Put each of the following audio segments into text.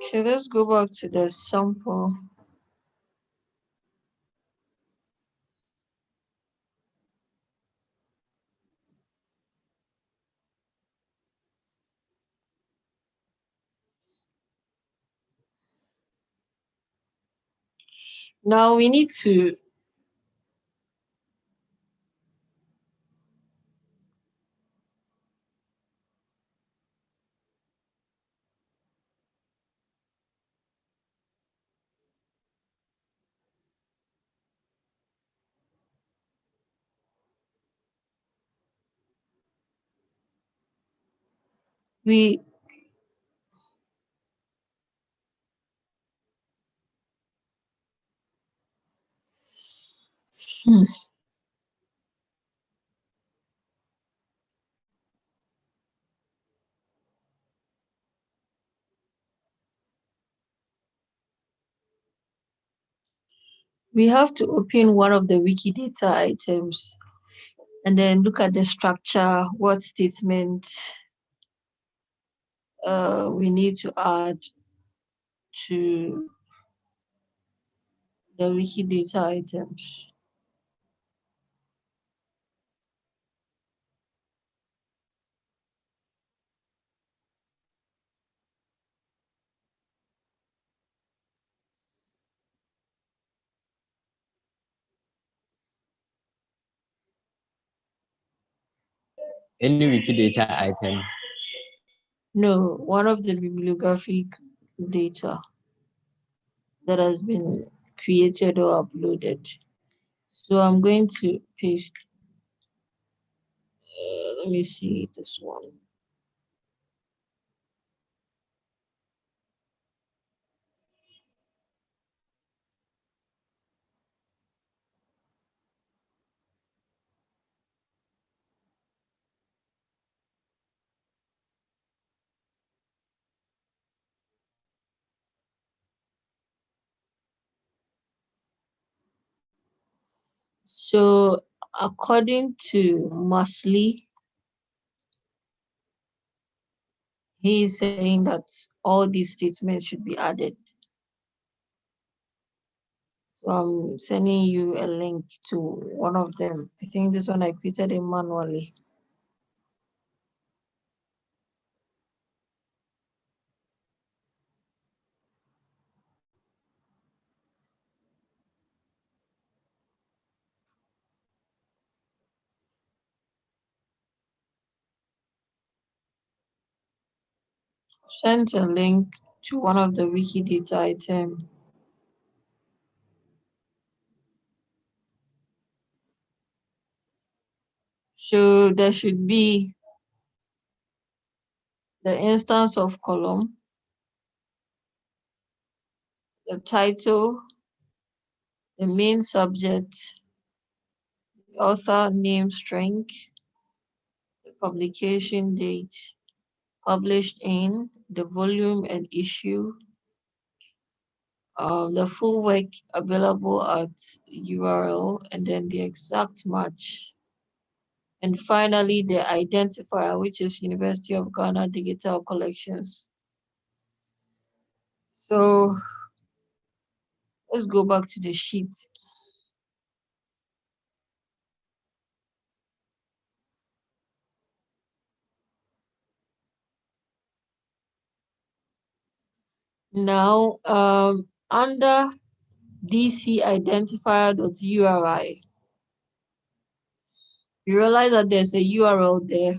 Okay, let's go back to the sample. Now we need to we hmm, we have to open one of the Wikidata items and then look at the structure, what statement we need to add to the Wikidata items. Any Wikidata item. No, one of the bibliographic data that has been created or uploaded. So I'm going to paste, let me see this one. So according to Masley, he is saying that all these statements should be added. So I'm sending you a link to one of them. I think this one I created it manually. Sent a link to one of the Wikidata item. So there should be the instance of column, the title, the main subject, the author name string, the publication date, published in, the volume and issue, the full work available at URL, and then the exact match. And finally, the identifier, which is University of Ghana Digital Collections. So let's go back to the sheet. Now, under DC identifier.uri, you realize that there's a URL there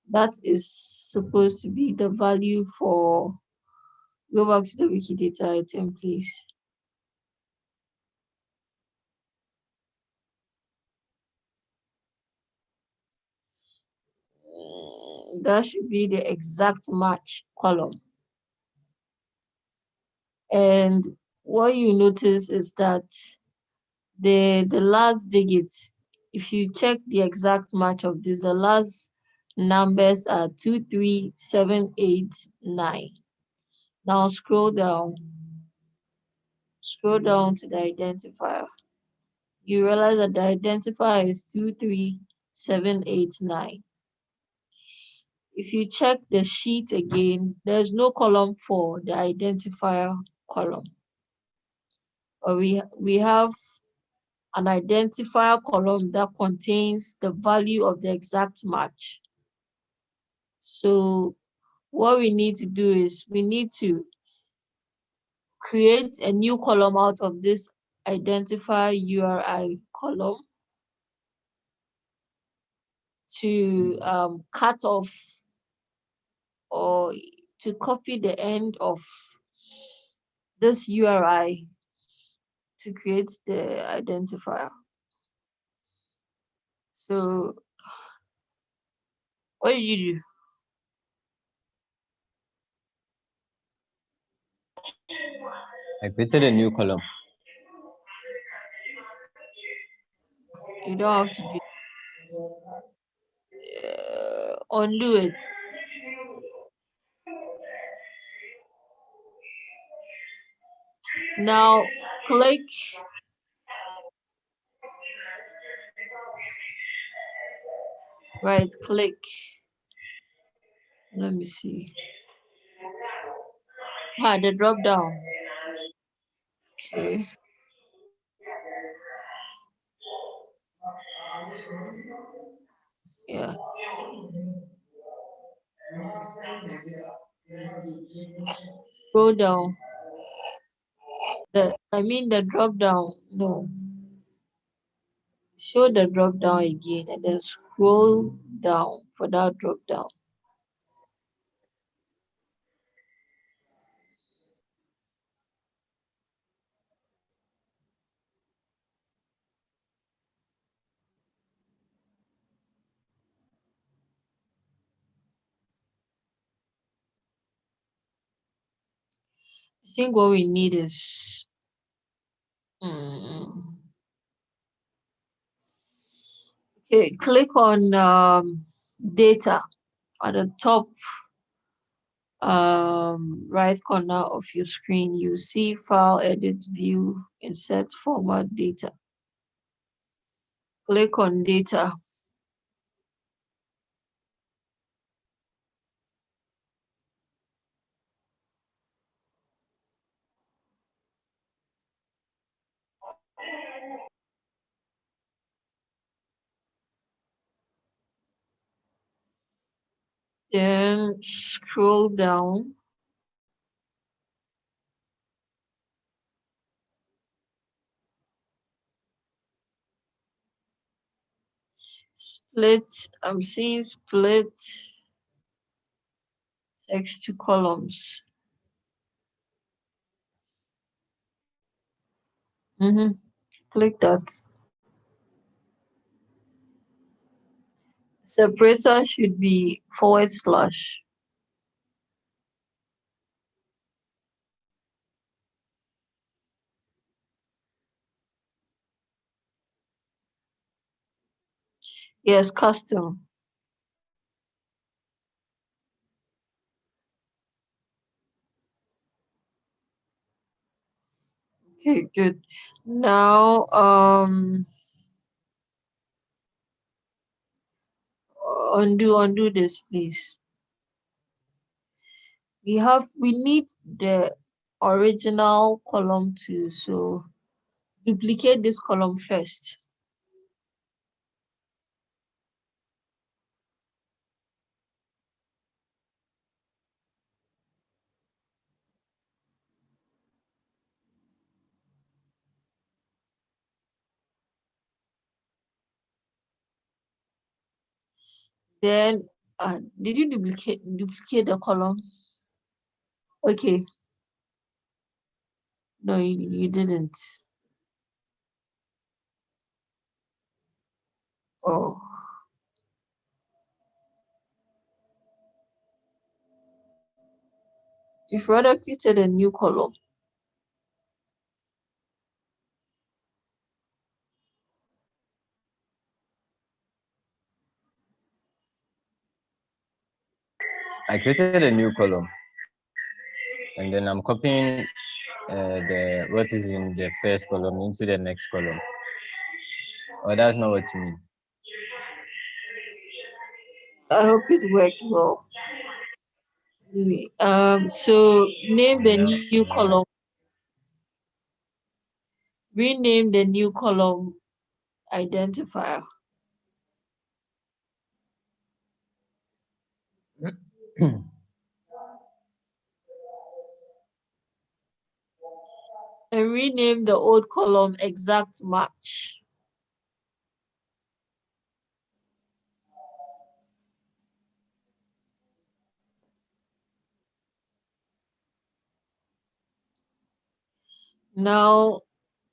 that is supposed to be the value for, go back to the Wikidata item, please. That should be the exact match column. And what you notice is that the last digits, if you check the exact match of this, the last numbers are 23789. Now scroll down to the identifier. You realize that the identifier is 23789. If you check the sheet again, there's no column for the identifier column. But we have an identifier column that contains the value of the exact match. So what we need to do is we need to create a new column out of this identifier URI column to cut off or to copy the end of this URI to create the identifier. So what did you do? I created a new column. You don't have to do undo it. Now click right click. Let me see. The drop down. Okay. Yeah. Scroll down. The drop down. No. Show the drop down again and then scroll down for that drop down. I think what we need is okay, click on data at the top right corner of your screen. You see file, edit, view, insert, format, data. Click on data. Then scroll down. Split, I'm seeing split text to columns. Click that. Separator should be /. Yes, custom. Okay, good. Now, undo this, please. We need the original column too, so duplicate this column first. Then, did you duplicate the column? Okay. No, you didn't. Oh. You've rather created a new column. I created a new column, and then I'm copying what is in the first column into the next column. Oh, that's not what you mean. I hope it worked well. So name the new column. Rename the new column identifier. And rename the old column exact match. Now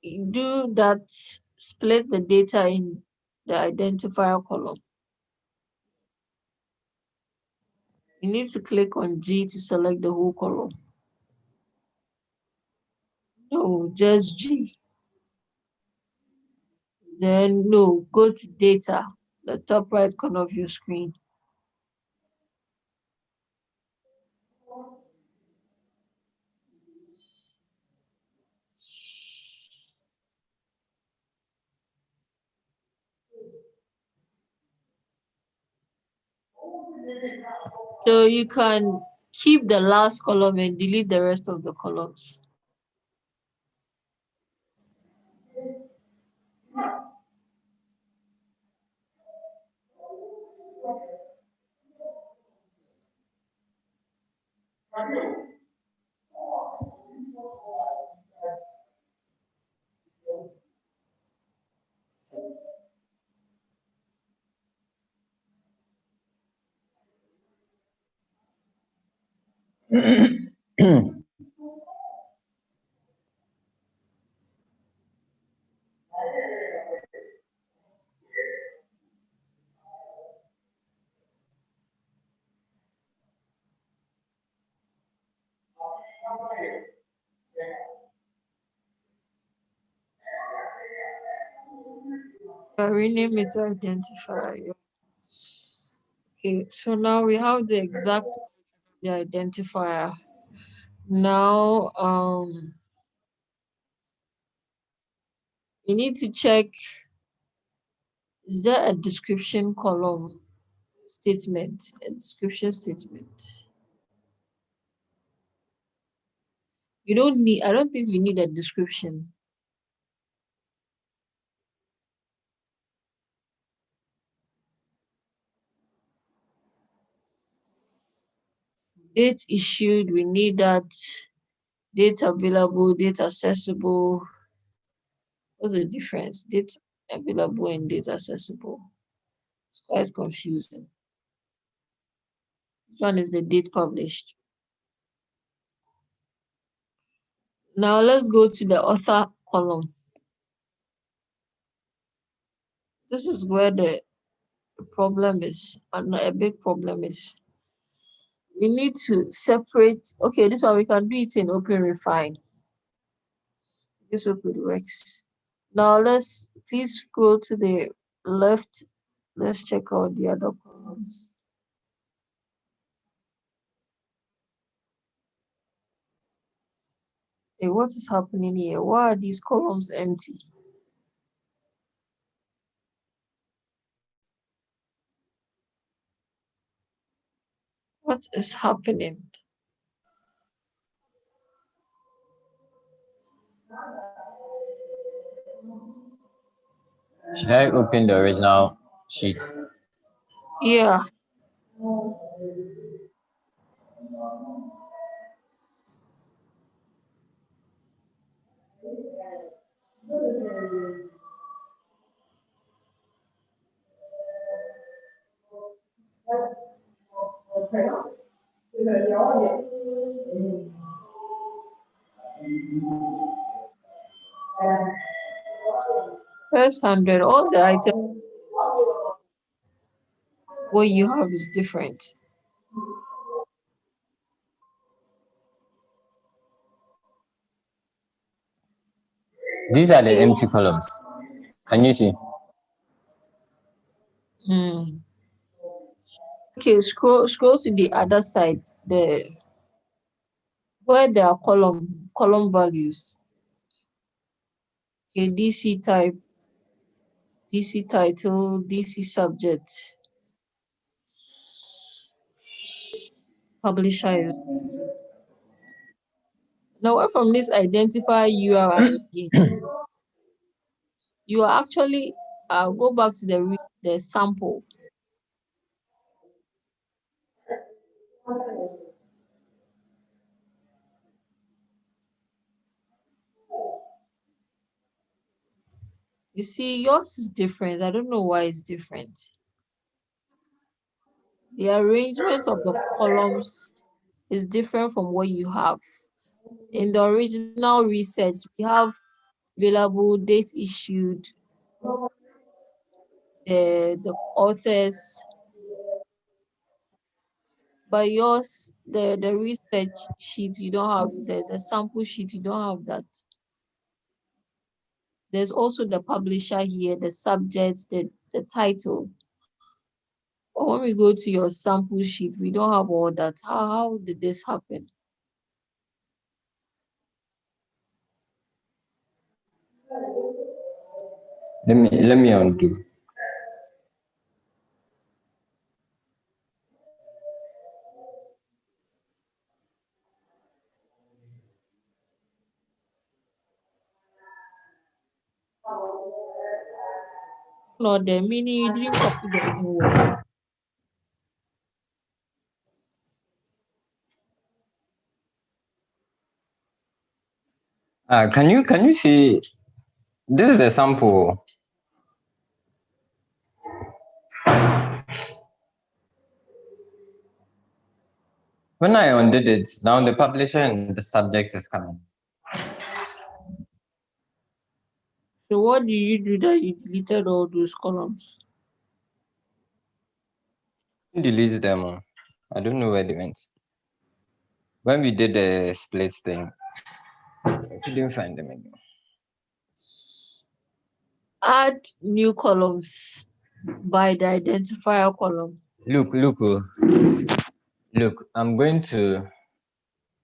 do that, split the data in the identifier column. You need to click on G to select the whole column. No, just G. Then no, go to data, the top right corner of your screen. So you can keep the last column and delete the rest of the columns. Rename it to identifier. Okay, so now we have the exact the identifier. Now you need to check, is there a description column statement, a description statement? You don't need, I don't think we need a description. Date issued, we need that. Date available, date accessible. What's the difference? Date available and date accessible. It's quite confusing. Which one is the date published? Now let's go to the author column. This is where the problem is, a big problem is. We need to separate, okay, this one we can do it in Open Refine. This Open works. Now please scroll to the left. Let's check out the other columns. Hey, what is happening here? Why are these columns empty? What is happening? Should I open the original sheet? Yeah. First 100, all the items, what you have is different. These are the empty columns. Can you see? Okay, scroll to the other side, where there are column values. Okay, DC type, DC title, DC subject. Publisher is. Now, apart from this identify URI again, you are actually go back to the sample. You see, yours is different. I don't know why it's different. The arrangement of the columns is different from what you have. In the original research, we have available, date issued, the authors. But yours, the research sheet, you don't have the sample sheet, you don't have that. There's also the publisher here, the subject, the title. But when we go to your sample sheet, we don't have all that. How did this happen? Let me undo. No, the meaning you didn't copy the thing well. Can you see this is the sample? When I undid it, now the publisher and the subject is coming. So what did you do that you deleted all those columns? Delete them. I don't know where they went. When we did the split thing, I couldn't find them again. Add new columns by the identifier column. Look, I'm going to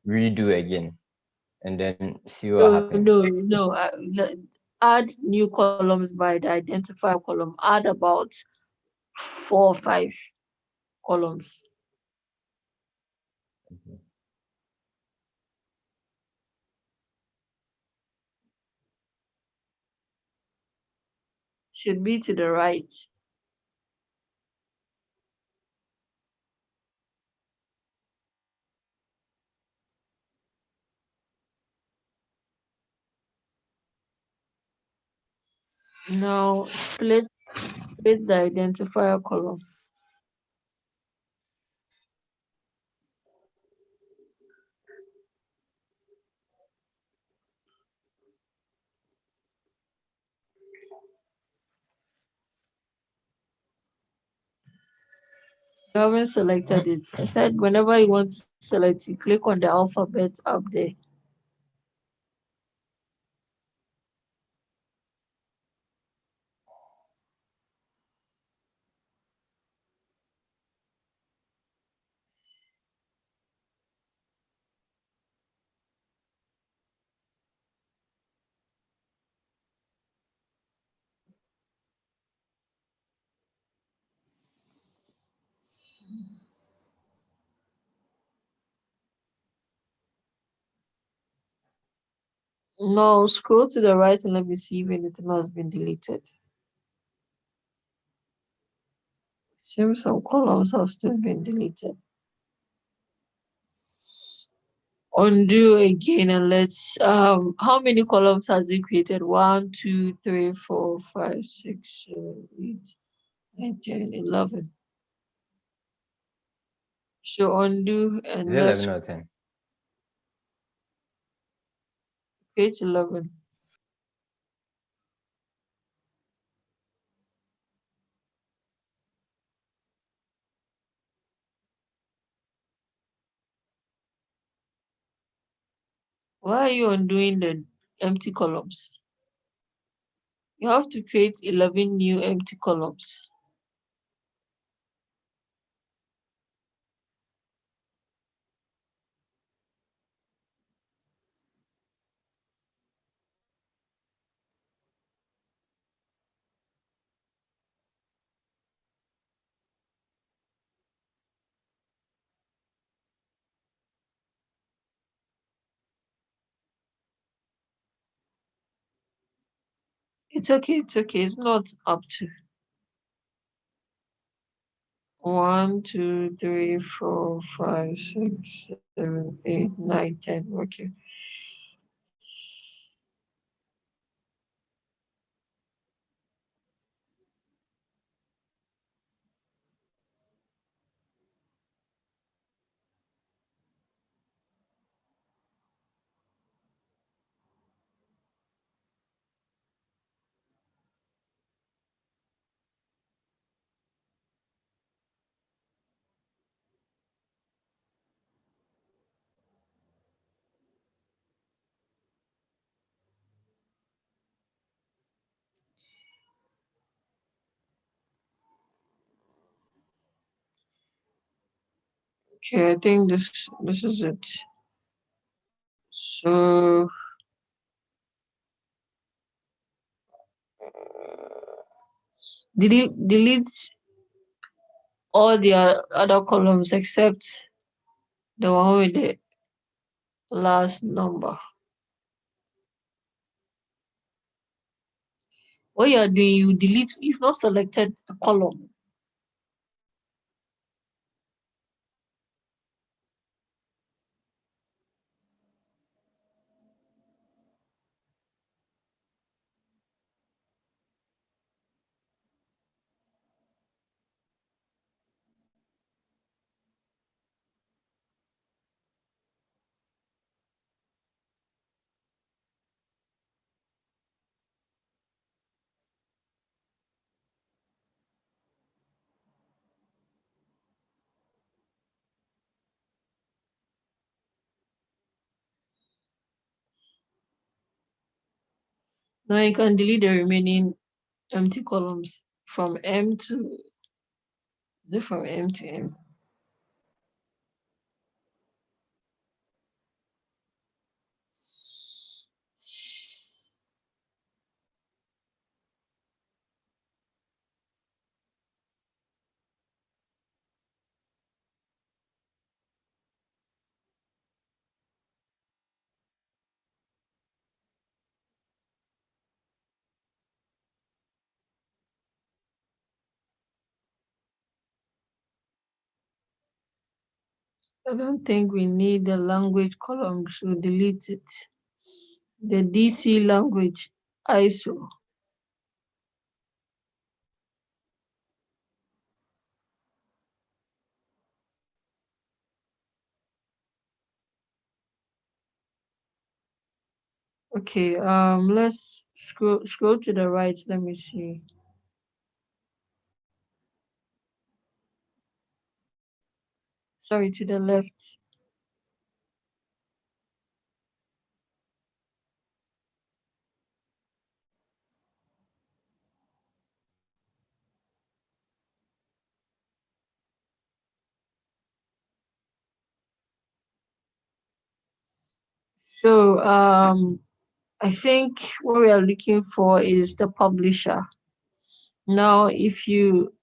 redo again and then see what happens. No. Add new columns by the identifier column. Add about 4 or 5 columns. Should be to the right. Now split the identifier column. You haven't selected it. I said whenever you want to select, you click on the alphabet up there. No, scroll to the right and let me see if anything has been deleted. Seems some columns have still been deleted. Undo again and let's how many columns has it created? 1, 2, 3, 4, 5, 6, 7, 8, 9, 10, 11. So undo and Is it let's 11 or 10? create 11. Why are you undoing the empty columns? You have to create 11 new empty columns. It's okay. It's okay. It's not up to 1, 2, 3, 4, 5, 6, 7, 8, 9, 10. Okay. Okay, I think this is it. So delete all the other columns except the one with the last number. What you are doing, you delete. You've not selected a column. Now you can delete the remaining empty columns from M to from M to M. I don't think we need the language column, so delete it. The DC language ISO. Okay, let's scroll to the right. Let me see. Sorry, to the left. So I think what we are looking for is the publisher. Now, if you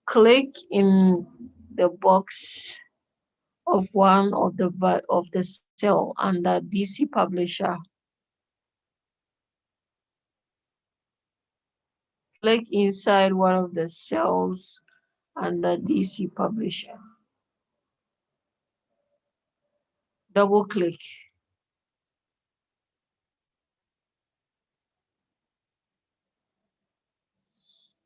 click in the box of one of the cell under DC publisher, click inside one of the cells under DC publisher. Double click.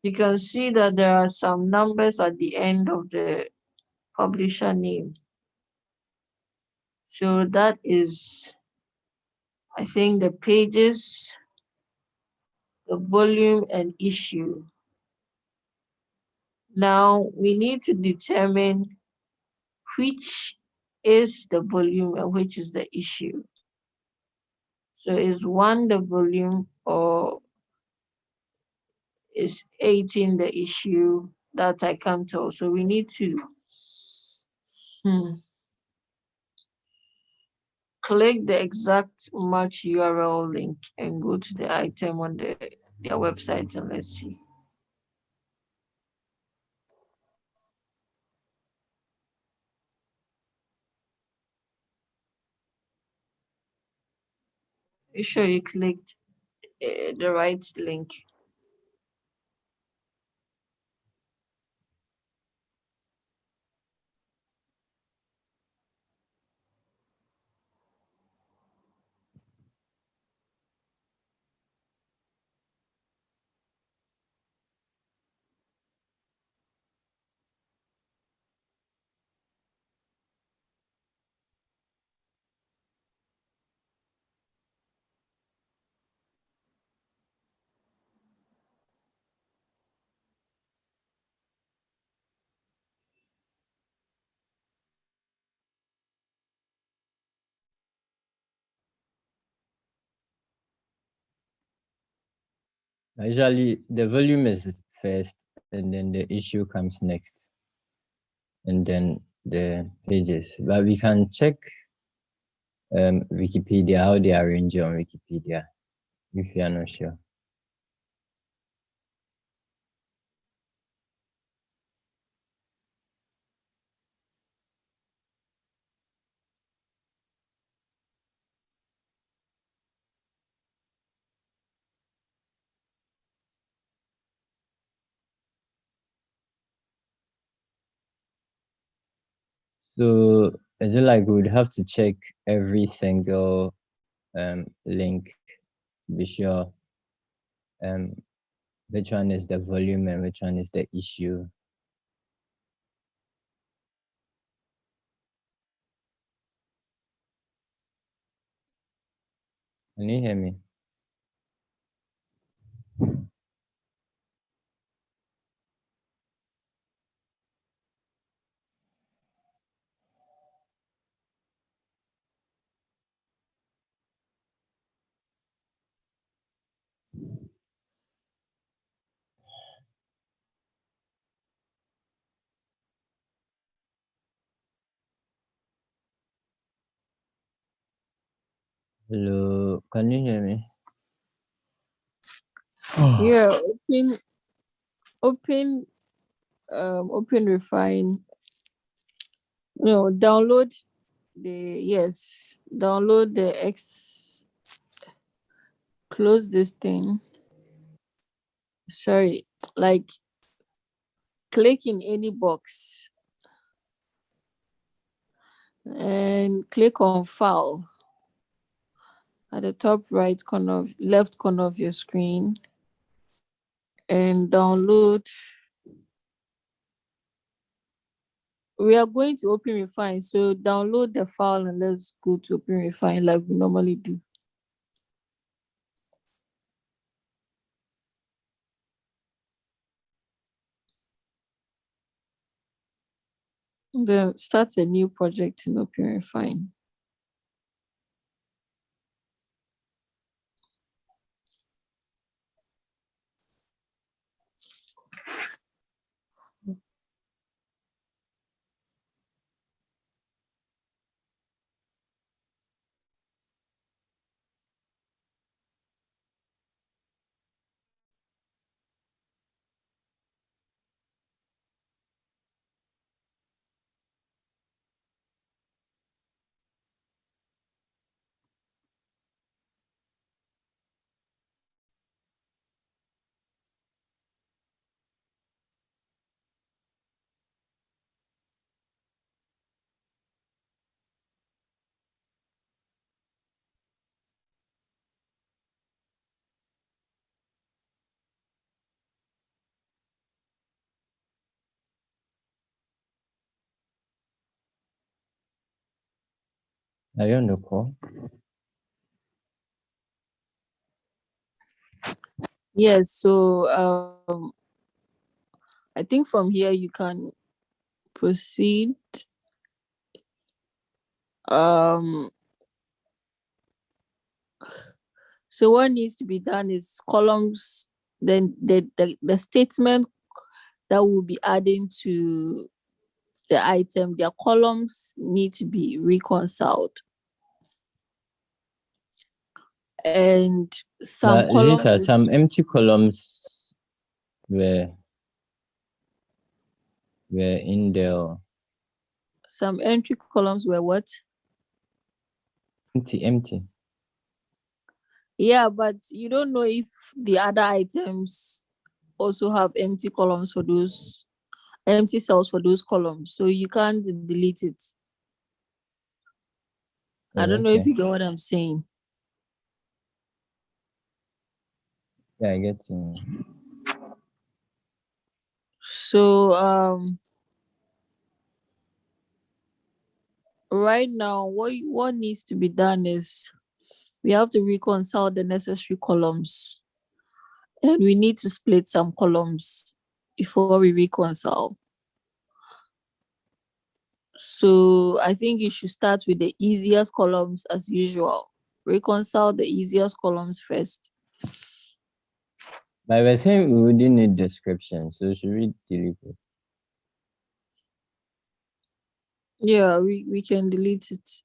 You can see that there are some numbers at the end of the publisher name. So that is, I think, the pages, the volume, and issue. Now we need to determine which is the volume and which is the issue. So is 1 the volume or is 18 the issue? That I can't tell. So we need to click the exact match URL link and go to the item on their website and let's see. You sure you clicked the right link. Usually the volume is first, and then the issue comes next, and then the pages. But we can check Wikipedia, how they arrange it on Wikipedia, if you are not sure. So is it like we would have to check every single link to be sure which one is the volume and which one is the issue? Can you hear me? Hello, can you hear me? Yeah, open open refine. No, download download the X, close this thing. Sorry, like click in any box and click on file at the top right corner, left corner of your screen, and download. We are going to open refine, so download the file and let's go to open refine like we normally do. Then start a new project in open refine. Are you on the call? Yes, so I think from here you can proceed. Um, so what needs to be done is columns, then the statement that will be adding to the item, their columns need to be reconciled. And some But Zita, columns, some empty columns were in there. some entry columns were what? Empty. Yeah, but you don't know if the other items also have empty columns for those empty cells for those columns. So you can't delete it. I Oh, don't know if okay. you get what I'm saying. Yeah, I get you. So right now what needs to be done is we have to reconcile the necessary columns and we need to split some columns before we reconcile. So I think you should start with the easiest columns as usual. Reconcile the easiest columns first. But we're saying we wouldn't need description, so should we delete it? Yeah, we can delete it.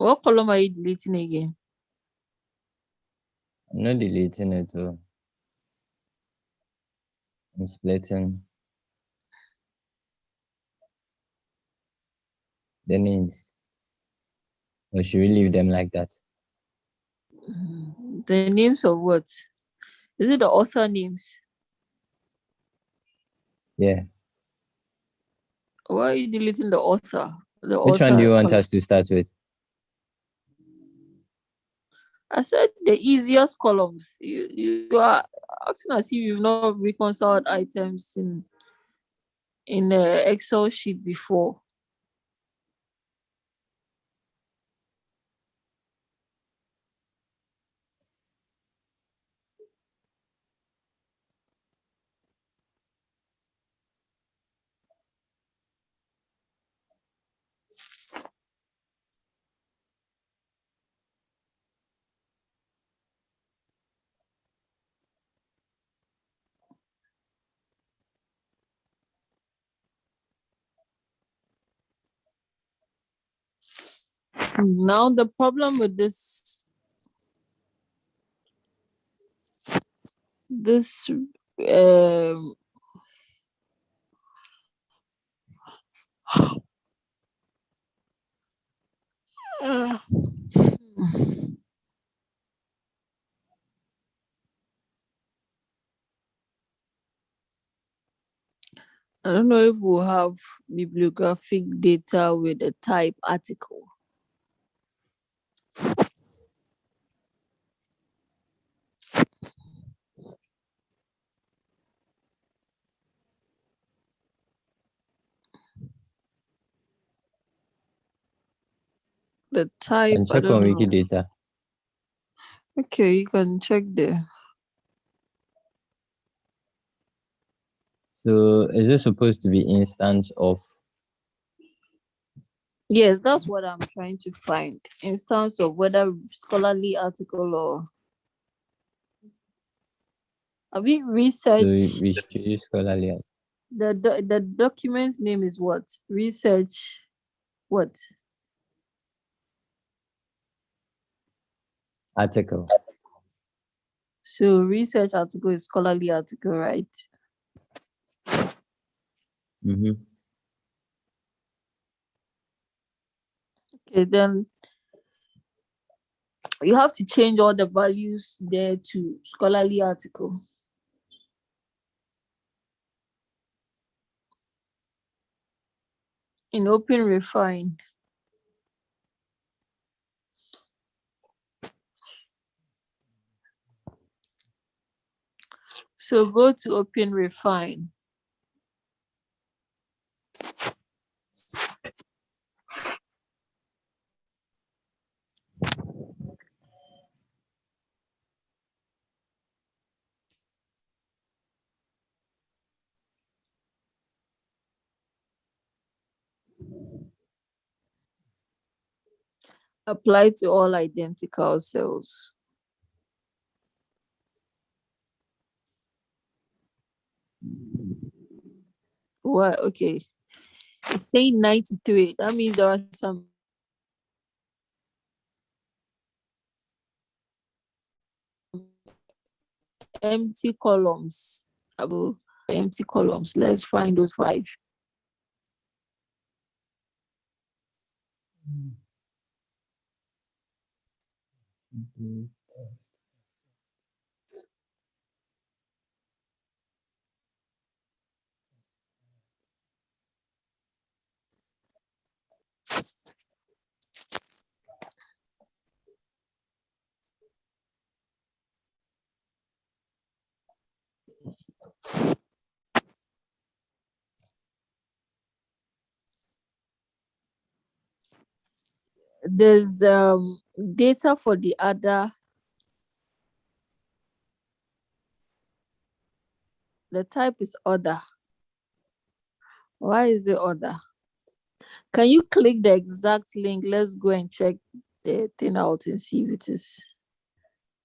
What column are you deleting again? I'm not deleting it, so I'm splitting the names. Or should we leave them like that? The names of what? Is it the author names? Yeah. Why are you deleting the author? The Which one do author you want column. us to start with? I said the easiest columns. You are acting as if you've not reconciled items in the Excel sheet before. Now the problem with this um I don't know if we'll have bibliographic data with the type article. The type, And I check on don't know. Wikidata. Okay, you can check there. So is it supposed to be instance of? Yes, that's what I'm trying to find. Instance of whether scholarly article or have we So research we should use scholarly the document's name is what? Research what? article. So research article is scholarly article, right? Mm-hmm. Okay, then you have to change all the values there to scholarly article. In Open Refine. So go to Open Refine. Apply to all identical cells. What? Okay. It's saying 93. That means there are some empty columns. About empty columns. Let's find those 5. There's data for the other. The type is other. Why is it other? Can you click the exact link? Let's go and check the thing out and see if it is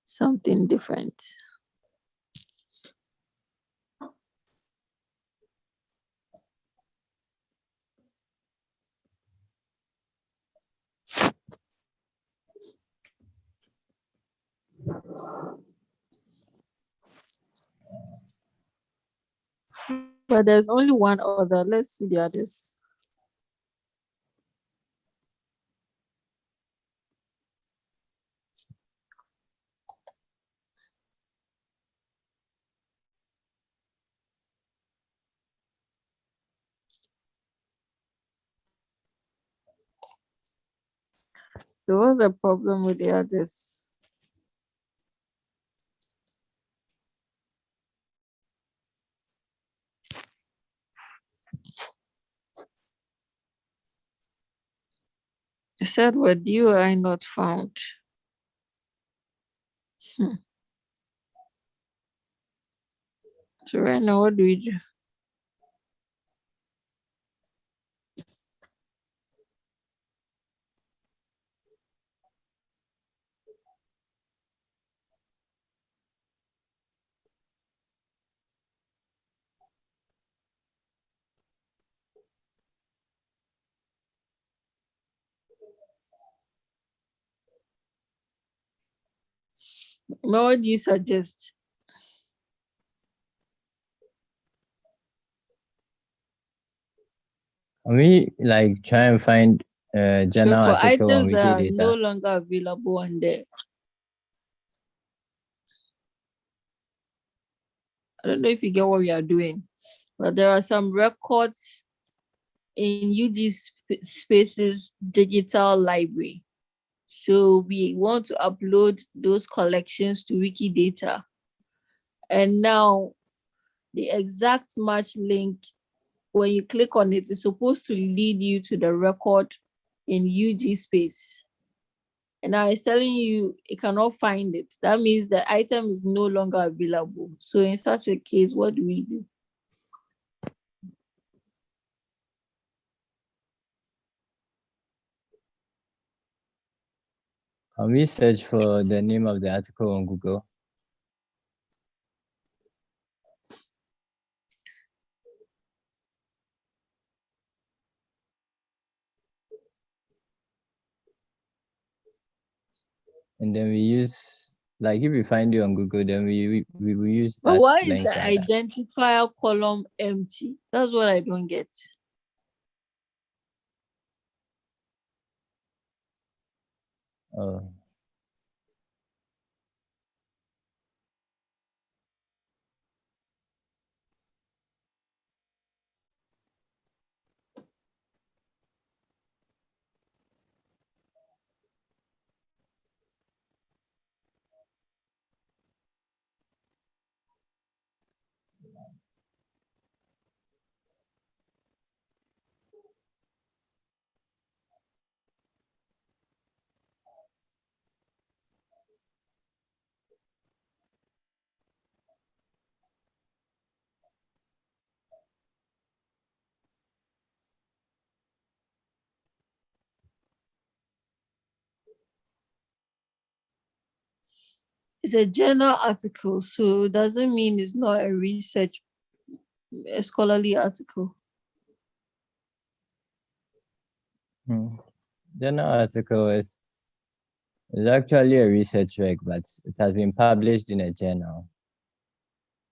something different. But there's only one other. Let's see the others. So what's the problem with the others? It said what UI not found. So right now, what do we do? What do you suggest? Can we like try and find a So journal for article on items that are no Wikidata? longer available on there, I don't know if you get what we are doing, but there are some records in UG Spaces digital library. So we want to upload those collections to Wikidata. And now the exact match link, when you click on it, it's supposed to lead you to the record in UG Space. And now it's telling you it cannot find it. That means the item is no longer available. So in such a case, what do we do? Can we search for the name of the article on Google? And then we use, like if we find it on Google, then we will use But that why is link the like that. identifier column empty? That's what I don't get. Oh. It's a journal article, so it doesn't mean it's not a scholarly article. Journal article is actually a research work, but it has been published in a journal.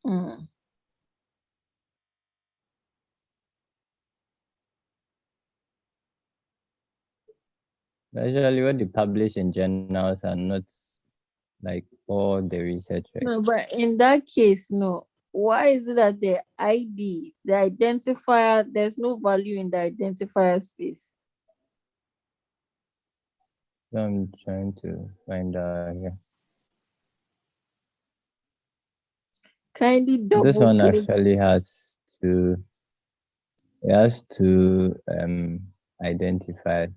Mm. Usually, what they publish in journals are not like all the research work. No, but in that case, no. Why is it that the ID, the identifier, there's no value in the identifier space? So I'm trying to find out here. Kindly double This one click. actually has to identify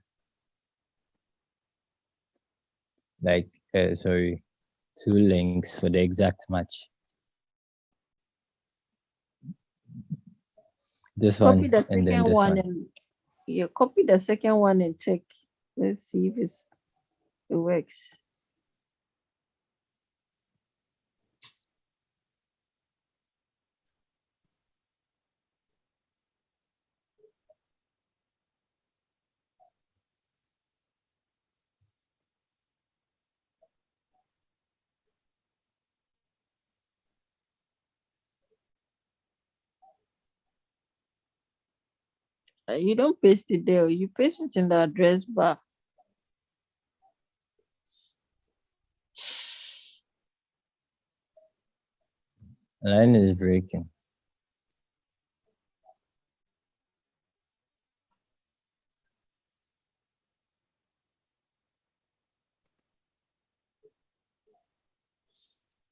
like sorry, 2 links for the exact match. This Copy one the and then second this one one. and you copy the second one and check. Let's see if it works. You don't paste it there, you paste it in the address bar. Line is breaking.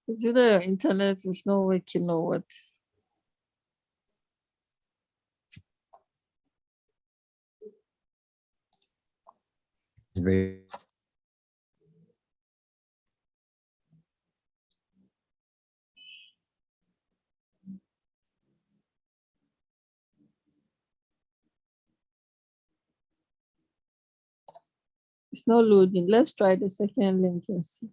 Is it the internet is not working or what? It's breaking. It's not loading. Let's try the second link and see.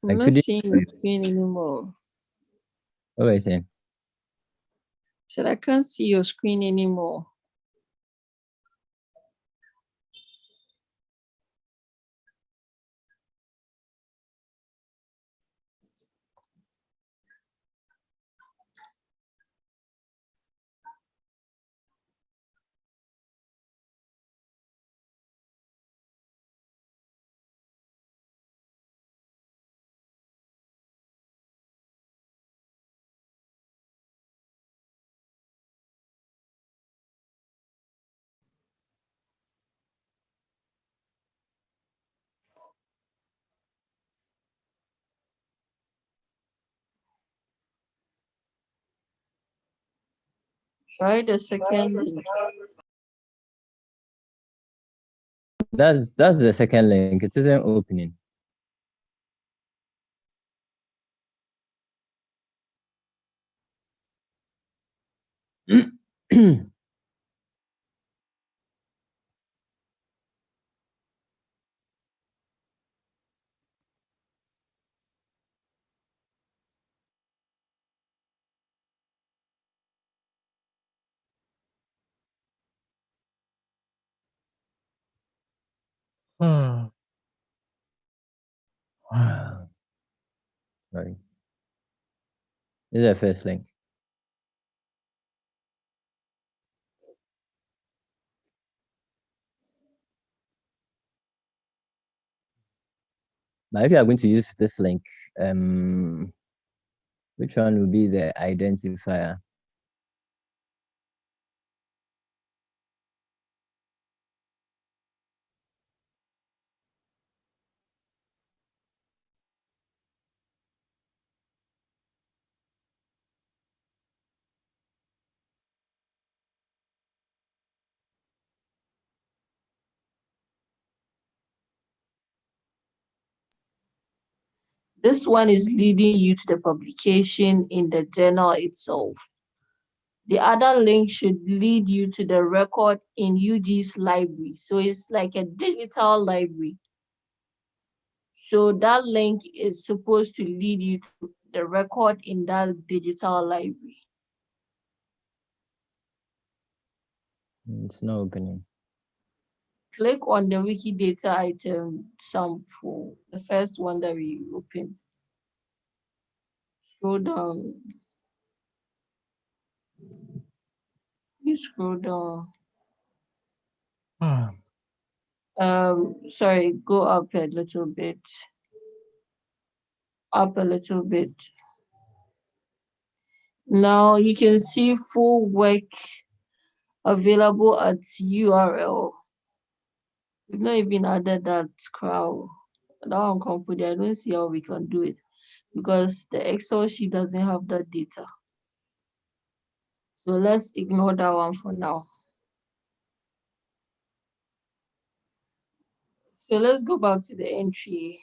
I'm I not couldn't. seeing your screen anymore. What was I saying? Said I can't see your screen anymore. Try the second link. That's the second link. It isn't opening. Sorry. This is the first link. Now, if you are going to use this link, which one will be the identifier? This one is leading you to the publication in the journal itself. The other link should lead you to the record in UG's library. So it's like a digital library. So that link is supposed to lead you to the record in that digital library. It's not opening. Click on the Wikidata item sample, the first one that we opened. Scroll down. You scroll down. Sorry, go up a little bit. Up a little bit. Now you can see full work available at URL. We've not even added that crowd. That one can put there. I don't see how we can do it because the Excel sheet doesn't have that data. So let's ignore that one for now. So let's go back to the entry.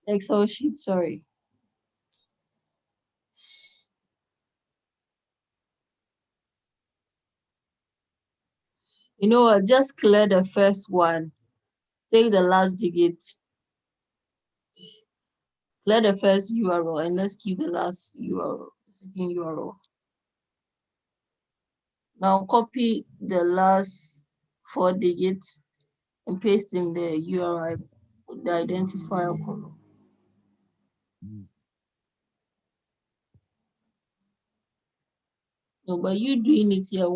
Excel sheet, sorry. You know what? Just clear the first one. Take the last digit. Clear the first URL and let's keep the last URL, the second URL. Now copy the last 4 digits and paste in the URL, the identifier column. No, but you doing it here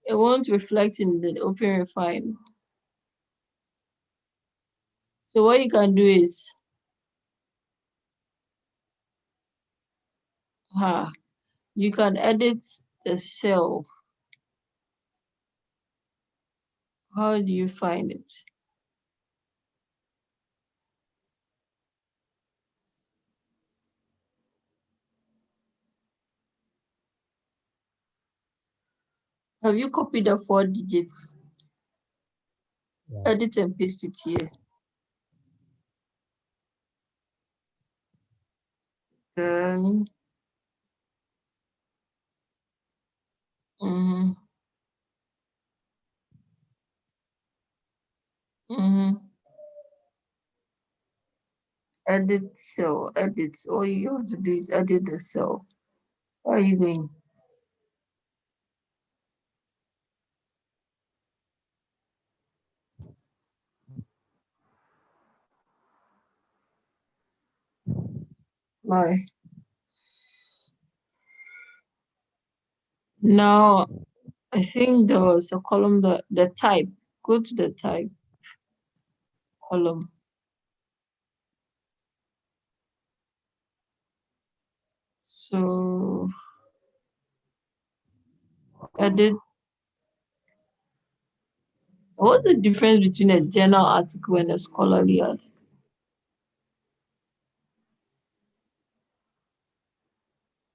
it won't reflect in the Open Refine. So what you can do is, you can edit the cell. How do you find it? Have you copied the 4 digits? Yeah. Edit and paste it here. Then, edit cell, edit. All you have to do is edit the cell. Where are you going? Why? Now, I think there was a column, the type. Go to the type column. So, edit. What's the difference between a journal article and a scholarly article?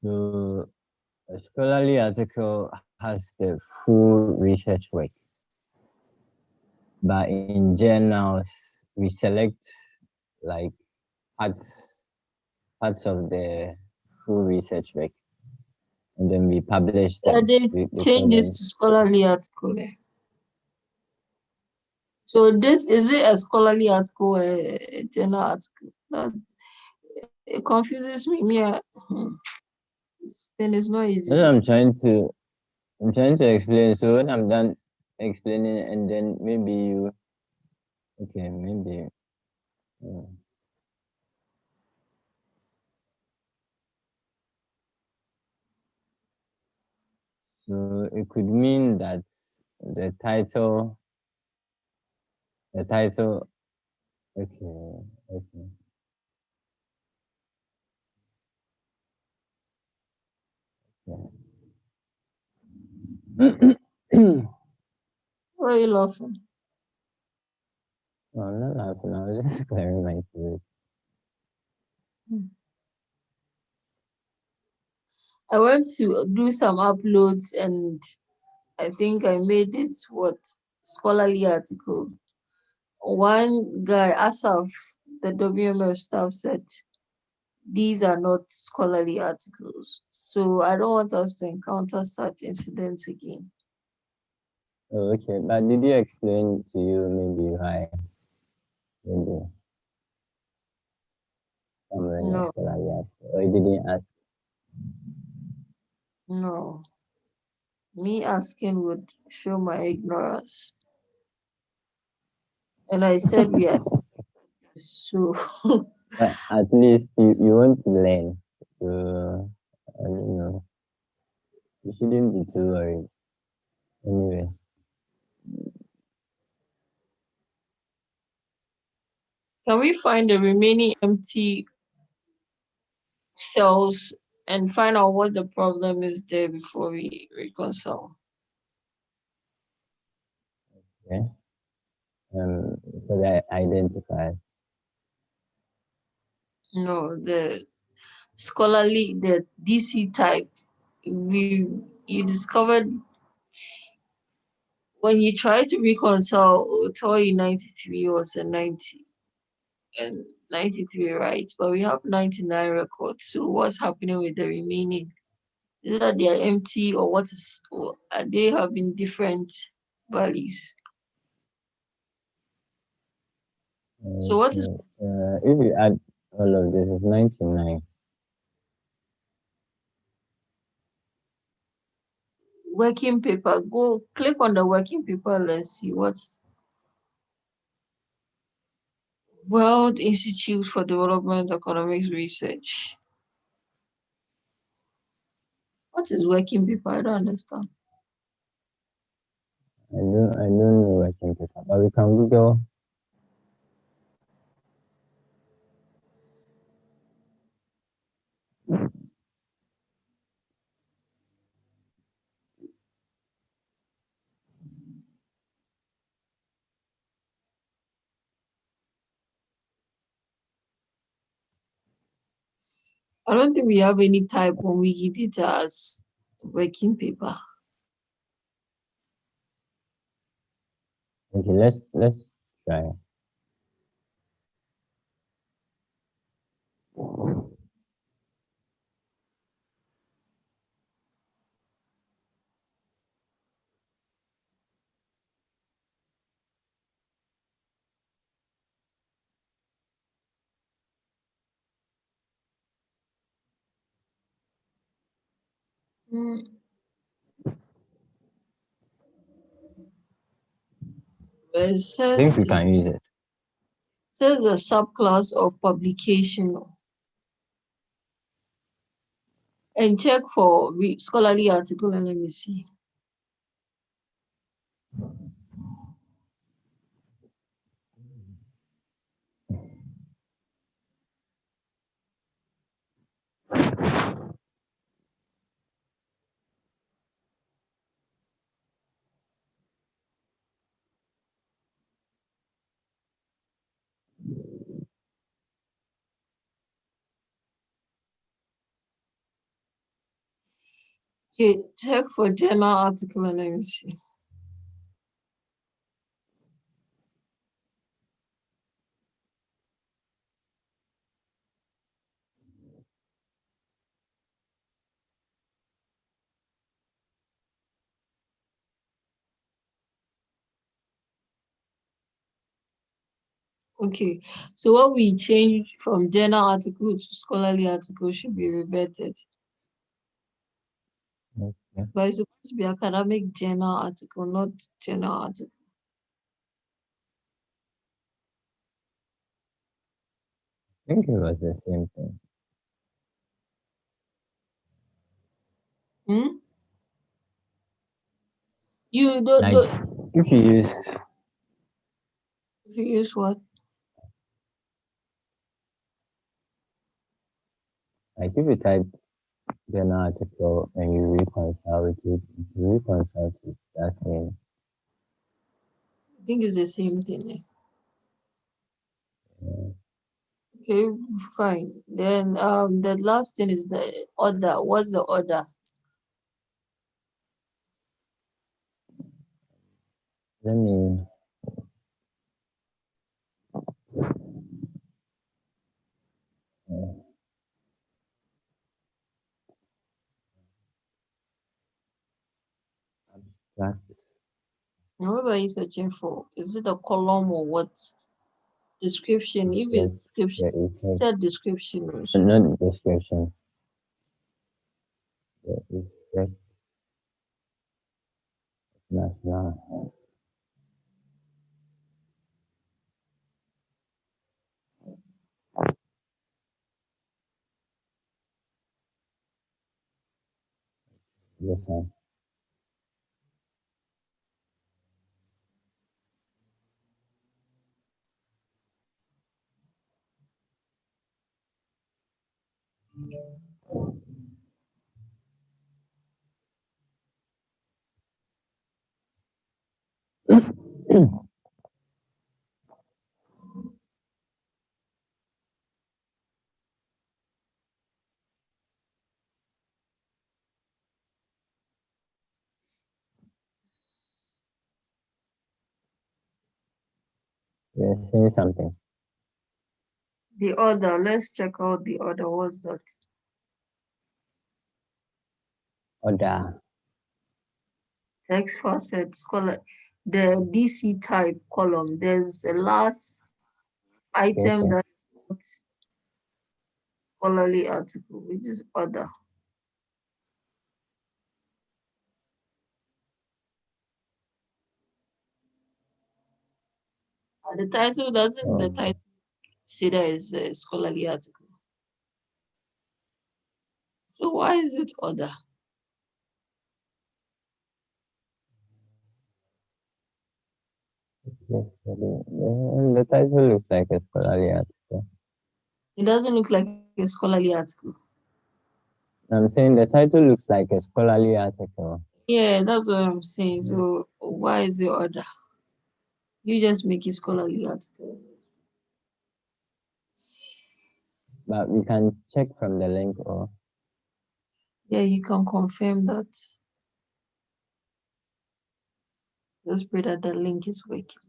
So a scholarly article has the full research work, but in journals we select like parts of the full research work, and then we publish them. Edit, change this to scholarly article. So this, is it a scholarly article or a journal article? That, it confuses me. Then it's not easy. I'm trying to explain. So when I'm done explaining, and then maybe you, okay, maybe. It could mean that the title, the title. Okay, okay. No, Why are you laughing? I'm not laughing. I was just clearing my throat. Hmm. I went to do some uploads and I think I made it what scholarly article. One guy, Asaf, the WMF staff said these are not scholarly articles. So I don't want us to encounter such incidents again. Oh, okay, but did he explain to you maybe why maybe somewhere No, else like that, or he didn't ask? no. Me asking would show my ignorance. And I said we are so But at least you want to learn. So I don't know. You shouldn't be too worried. Anyway, can we find the remaining empty cells and find out what the problem is there before we reconcile? yeah. So that identify. No, the scholarly, the DC type, we you discovered when you try to reconcile, it will tell you 93 was a 90 and 93 right, but we have 99 records. So what's happening with the remaining? Is it that they are empty or what is or are they having different values? So what is If you add all of this, it's 99. working paper? Go click on the working paper. Let's see what's World Institute for Development Economics Research. What is working paper? I don't understand. I don't know working paper, but we can Google. I don't think we have any type on Wikidata as working paper. Okay, let's try. Mm, it I says think we can use it. a subclass of publication and check for scholarly article and let me see. Okay, check for journal article and let me see. Okay, so what we change from journal article to scholarly article should be reverted. Okay. But it's supposed to be academic journal article, not journal article. I think it was the same thing. Hmm? You don't, Like don't if you use if you use what? like if you type journal article and you reconcile it, you reconcile it. That's the I think it's the same thing. uh, Okay, fine. Then the last thing is the order. What's the order? let me uh, that And what are you searching for? Is it a column or what? Description. If it's effect, description, the effect, set description also. not description, the effect national. This one. You're saying something. The order. Let's check out the order. What's that? Order. Text facet scholar. The DC type column. There's a last item Okay. that is not scholarly article, which is order. The title doesn't the Um, title say that is a scholarly article. So why is it order? yes, the title looks like a scholarly article. It doesn't look like a scholarly article. I'm saying the title looks like a scholarly article, Yeah, that's what I'm saying. So why is the order? You just make it scholarly article. but we can check from the link or Yeah, you can confirm that. Just pray that the link is working.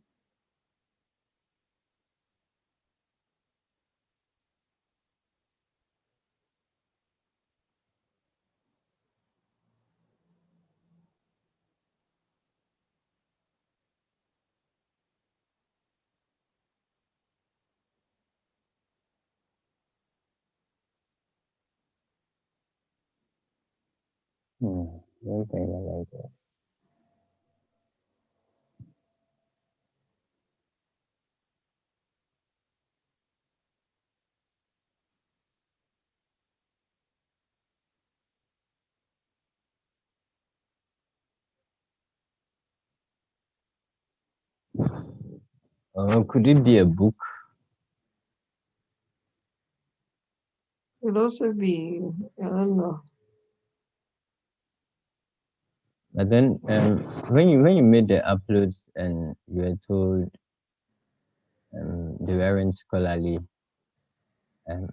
something like that. Could it be a book? It also be, I don't know. But then when you made the uploads and you were told they weren't scholarly, um,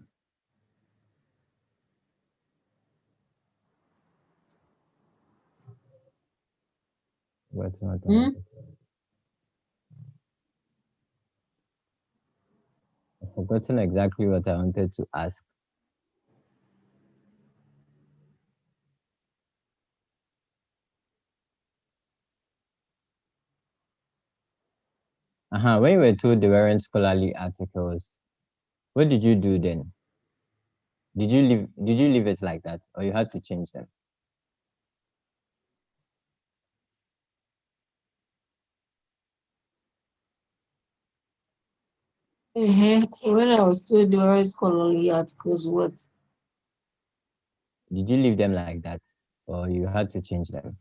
what's not Hmm? I've forgotten exactly what I wanted to ask. When you were told they weren't scholarly articles, what did you do then? Did you leave it like that or you had to change them? When I was told the were scholarly articles, what? Did you leave them like that or you had to change them?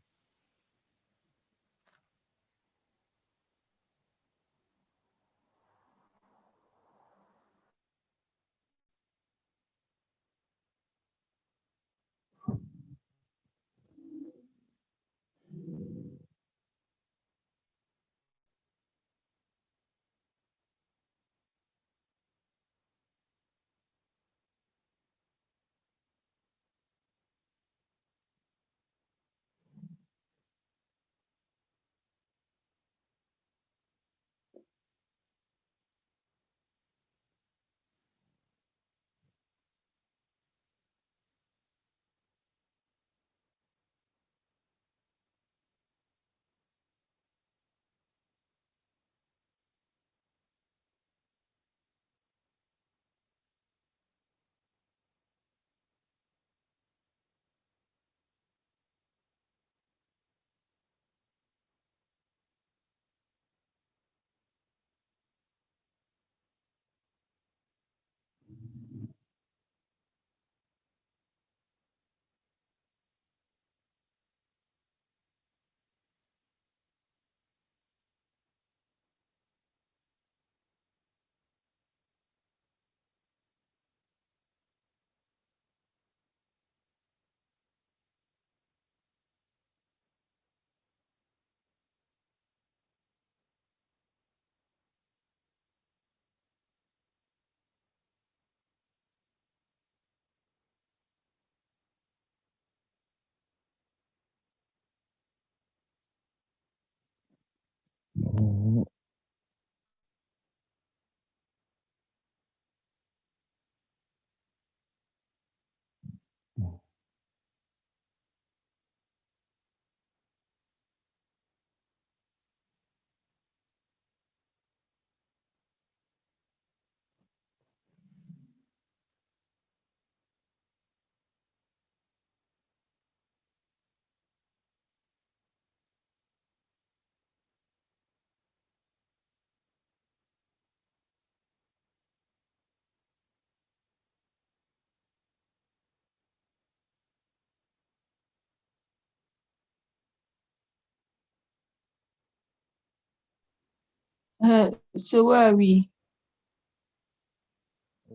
So where are we?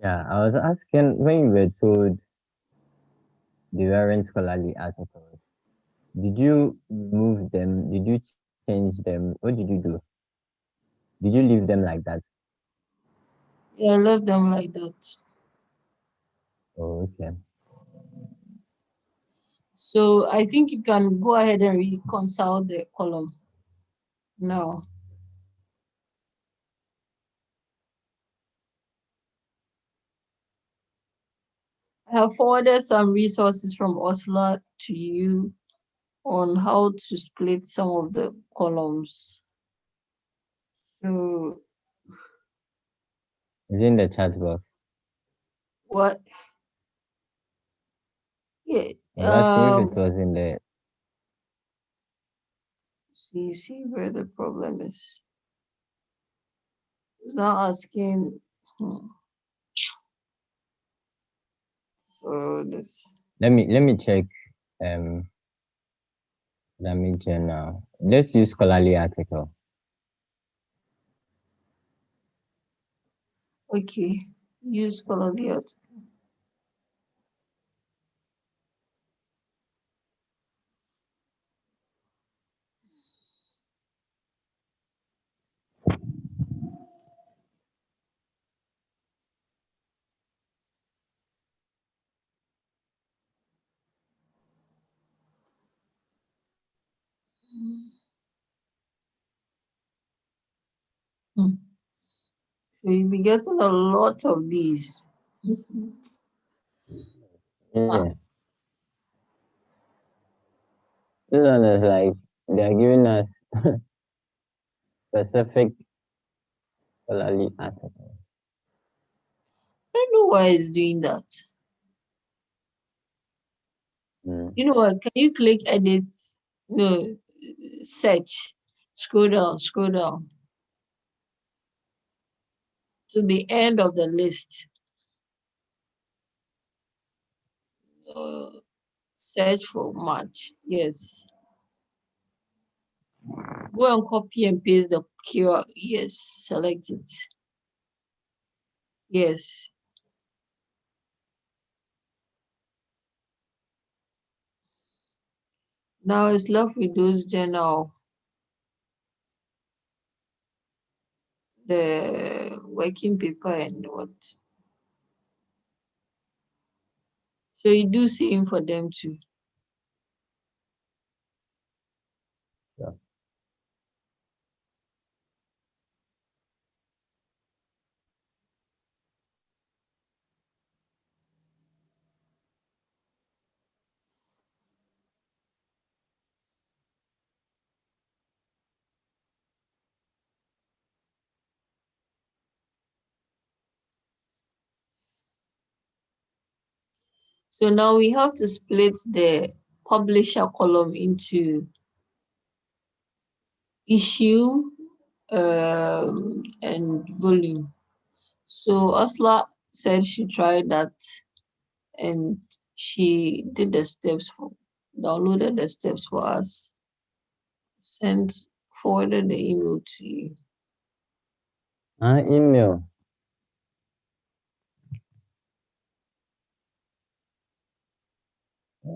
Yeah, I was asking when you were told they weren't scholarly articles, did you remove them? Did you change them? What did you do? Did you leave them like that? Yeah, I left them like that. Oh, okay. So I think you can go ahead and reconcile the column now. I have forwarded some resources from Osla to you on how to split some of the columns. So Is it in the chat box? what? Yeah. I was asking if it was in the. See where the problem is. It's not asking. So this. Let me check. Um, damage journal. Let's use scholarly article. Okay. Use color the other. Hmm. So you'll be getting a lot of these. Ah, Yeah, this one is like they are giving us specific scholarly article. I don't know why it's doing that. Mm. You know what? Can you click edit? No, search. Scroll down to the end of the list. Uh, Search for match. Yes. Go and copy and paste the QR. Yes. Select it. Yes. Now it's left with those journal, the working paper and what. So you do same for them too. Yeah. So now we have to split the publisher column into issue and volume. So Asla said she tried that and she did the steps for downloaded the steps for us, sent forwarded the email to you. Email. Uh,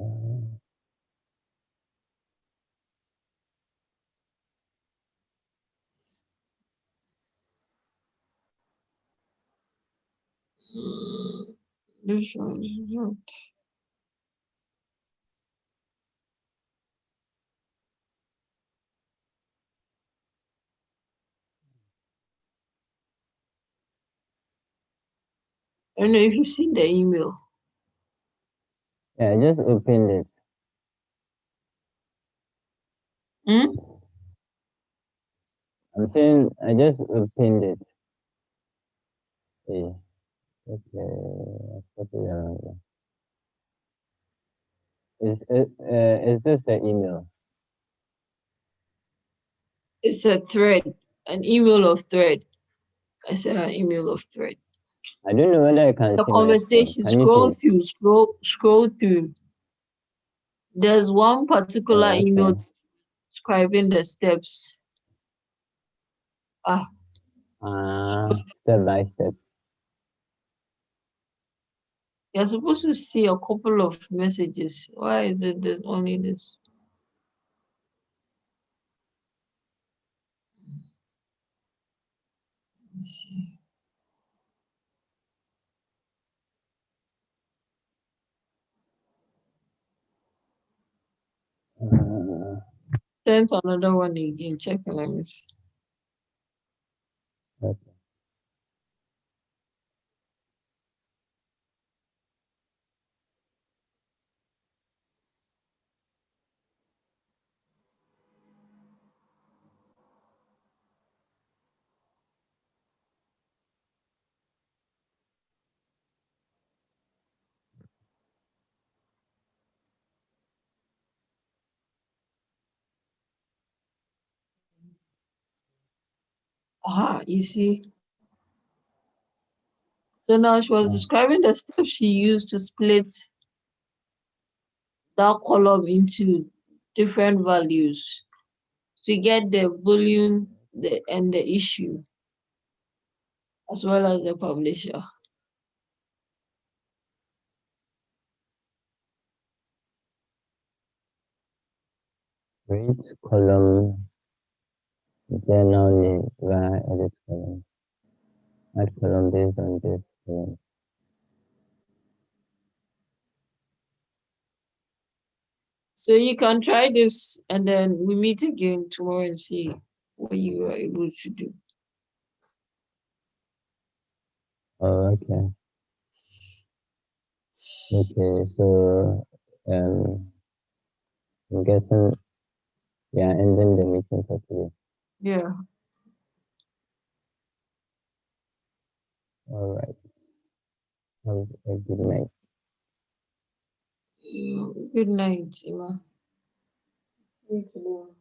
This one is not. I don't know if you've seen the email. yeah, I just opened it. Hmm? I'm saying I just opened it. Yeah. Okay. Copy the- is this the email? It's a thread, an email of thread. I said an email of thread. I don't know whether I can The see my screen. conversation, Can you see scroll it? through, scroll through. There's one particular Oh, okay. email describing the steps. Ah, Step by step. You're supposed to see a couple of messages. Why is it that only this? Let me see. Sent another one again. Check and let me see. Okay. You see. So now she was describing the steps she used to split that column into different values to get the volume and the issue as well as the publisher. Create column, journal name via edit column. Add column based on this column. So you can try this and then we meet again tomorrow and see what you were able to do. Oh, okay. Okay, so I'm guessing yeah, ending the meeting for today. Yeah. All right. Have a good night. Good night, Emma. See you tomorrow.